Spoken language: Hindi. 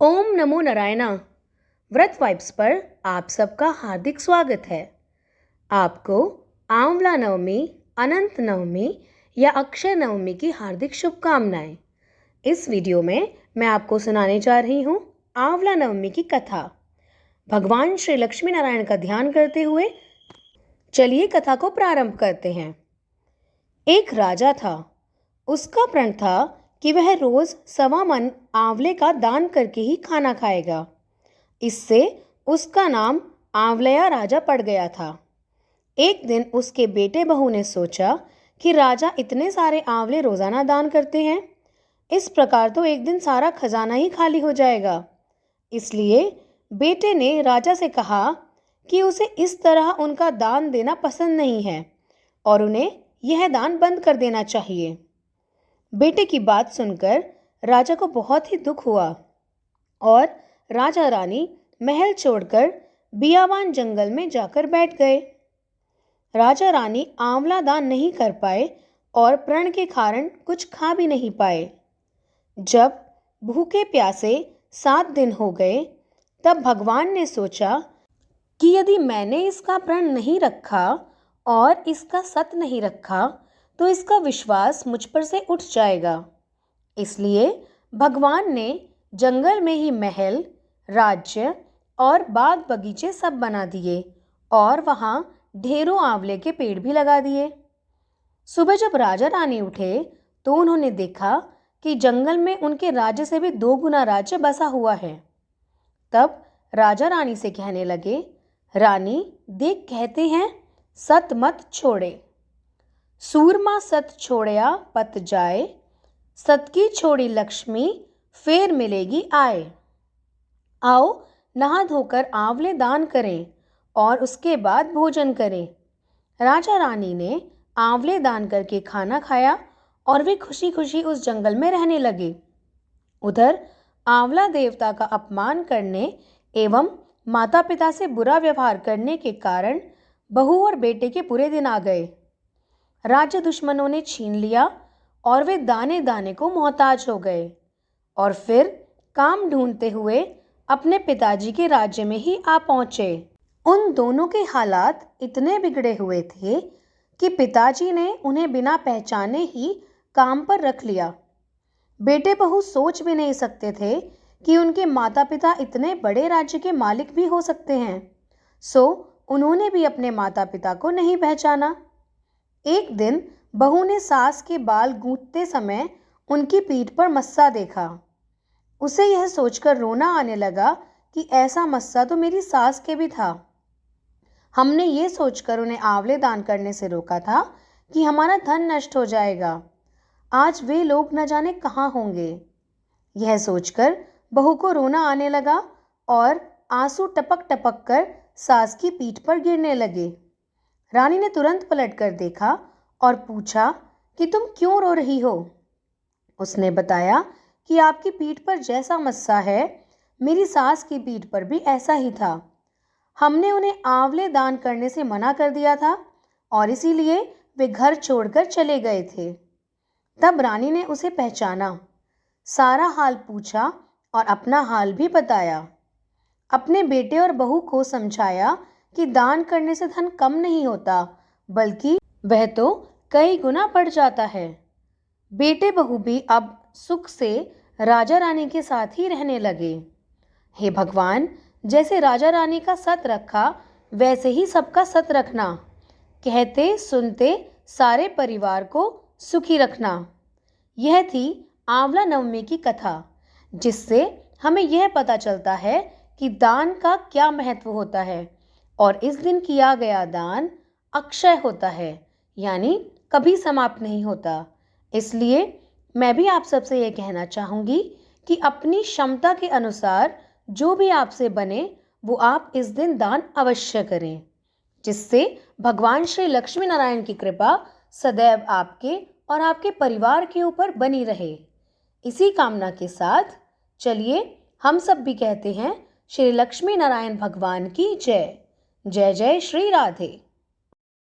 ओम नमो नारायणा। व्रत वाइब्स पर आप सबका हार्दिक स्वागत है। आपको आंवला नवमी, अनंत नवमी या अक्षय नवमी की हार्दिक शुभकामनाएं। इस वीडियो में मैं आपको सुनाने जा रही हूँ आंवला नवमी की कथा। भगवान श्री लक्ष्मी नारायण का ध्यान करते हुए चलिए कथा को प्रारंभ करते हैं। एक राजा था। उसका प्रण था कि वह रोज 1.25 मन आंवले का दान करके ही खाना खाएगा। इससे उसका नाम आंवलया राजा पड़ गया था। एक दिन उसके बेटे बहू ने सोचा कि राजा इतने सारे आंवले रोजाना दान करते हैं, इस प्रकार तो एक दिन सारा खजाना ही खाली हो जाएगा। इसलिए बेटे ने राजा से कहा कि उसे इस तरह उनका दान देना पसंद नहीं है और उन्हें यह दान बंद कर देना चाहिए। बेटे की बात सुनकर राजा को बहुत ही दुख हुआ और राजा रानी महल छोड़कर बियावान जंगल में जाकर बैठ गए। राजा रानी आंवला दान नहीं कर पाए और प्रण के कारण कुछ खा भी नहीं पाए। जब भूखे प्यासे 7 दिन हो गए, तब भगवान ने सोचा कि यदि मैंने इसका प्रण नहीं रखा और इसका सत नहीं रखा तो इसका विश्वास मुझ पर से उठ जाएगा। इसलिए भगवान ने जंगल में ही महल, राज्य और बाग बगीचे सब बना दिए और वहाँ ढेरों आंवले के पेड़ भी लगा दिए। सुबह जब राजा रानी उठे तो उन्होंने देखा कि जंगल में उनके राज्य से भी 2 गुना राज्य बसा हुआ है। तब राजा रानी से कहने लगे, रानी देख, कहते हैं सत मत छोड़े, सूरमा सत छोड़या पत जाए, सत की छोड़ी लक्ष्मी फेर मिलेगी आए। आओ नहा धोकर आंवले दान करें और उसके बाद भोजन करें। राजा रानी ने आंवले दान करके खाना खाया और वे खुशी खुशी उस जंगल में रहने लगे। उधर आंवला देवता का अपमान करने एवं माता पिता से बुरा व्यवहार करने के कारण बहू और बेटे के बुरे दिन आ गए। राज्य दुश्मनों ने छीन लिया और वे दाने दाने को मोहताज हो गए और फिर काम ढूंढते हुए अपने पिताजी के राज्य में ही आ पहुंचे। उन दोनों के हालात इतने बिगड़े हुए थे कि पिताजी ने उन्हें बिना पहचाने ही काम पर रख लिया। बेटे बहू सोच भी नहीं सकते थे कि उनके माता पिता इतने बड़े राज्य के मालिक भी हो सकते हैं, सो उन्होंने भी अपने माता पिता को नहीं पहचाना। एक दिन बहू ने सास के बाल गूंथते समय उनकी पीठ पर मस्सा देखा। उसे यह सोचकर रोना आने लगा कि ऐसा मस्सा तो मेरी सास के भी था। हमने ये सोचकर उन्हें आंवले दान करने से रोका था कि हमारा धन नष्ट हो जाएगा। आज वे लोग न जाने कहाँ होंगे। यह सोचकर बहू को रोना आने लगा और आंसू टपक टपक कर सास की पीठ पर गिरने लगे। रानी ने तुरंत पलटकर देखा और पूछा कि तुम क्यों रो रही हो। उसने बताया कि आपकी पीठ पर जैसा मस्सा है, मेरी सास की पीठ पर भी ऐसा ही था। हमने उन्हें आंवले दान करने से मना कर दिया था और इसीलिए वे घर छोड़कर चले गए थे। तब रानी ने उसे पहचाना, सारा हाल पूछा और अपना हाल भी बताया। अपने बेटे और बहू को समझाया कि दान करने से धन कम नहीं होता, बल्कि वह तो कई गुना बढ़ जाता है। बेटे बहू भी अब सुख से राजा रानी के साथ ही रहने लगे। हे भगवान, जैसे राजा रानी का सत रखा वैसे ही सबका सत रखना, कहते सुनते सारे परिवार को सुखी रखना। यह थी आंवला नवमी की कथा, जिससे हमें यह पता चलता है कि दान का क्या महत्व होता है और इस दिन किया गया दान अक्षय होता है, यानी कभी समाप्त नहीं होता। इसलिए मैं भी आप सबसे ये कहना चाहूँगी कि अपनी क्षमता के अनुसार जो भी आपसे बने वो आप इस दिन दान अवश्य करें, जिससे भगवान श्री लक्ष्मी नारायण की कृपा सदैव आपके और आपके परिवार के ऊपर बनी रहे। इसी कामना के साथ चलिए हम सब भी कहते हैं श्री लक्ष्मी नारायण भगवान की जय। जय जय श्री राधे।